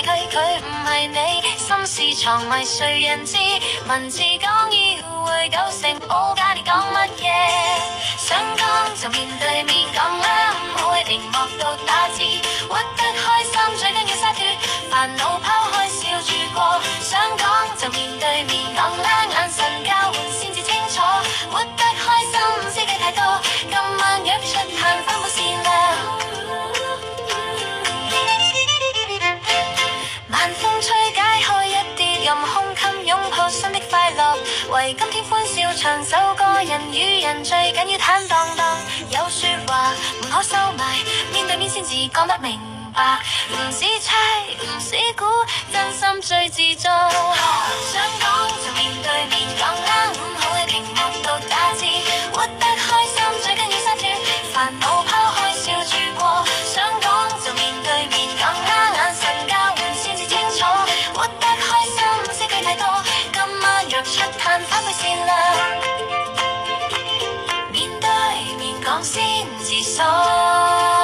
係佢唔係你，心事藏迷誰人知？文字講要會90%冇假，你講乜嘢？想講就面對面講啦，唔好喺屏幕度打字，活得開心最緊要灑脫，煩惱拋開笑住過。想講就面對面講啦，眼神交換先至清楚，活得開心唔知計太多，今晚約出嘆分冇善良。晚風吹解開一啲任空襟，擁抱新的快樂，為今天歡笑唱首歌，人與人最緊要坦蕩蕩，有說話唔可收埋，面對面先至講得明白，唔使猜唔使估，真心最自在。想講就面對面講啦，唔好喺屏幕度打字，活得開心最緊要灑脫，煩惱拋開笑住過。想講就面對面講啦，眼神交換先至清楚，活得開心唔使計太多，今晚約出嘆反饋善良，面對面講先自爽。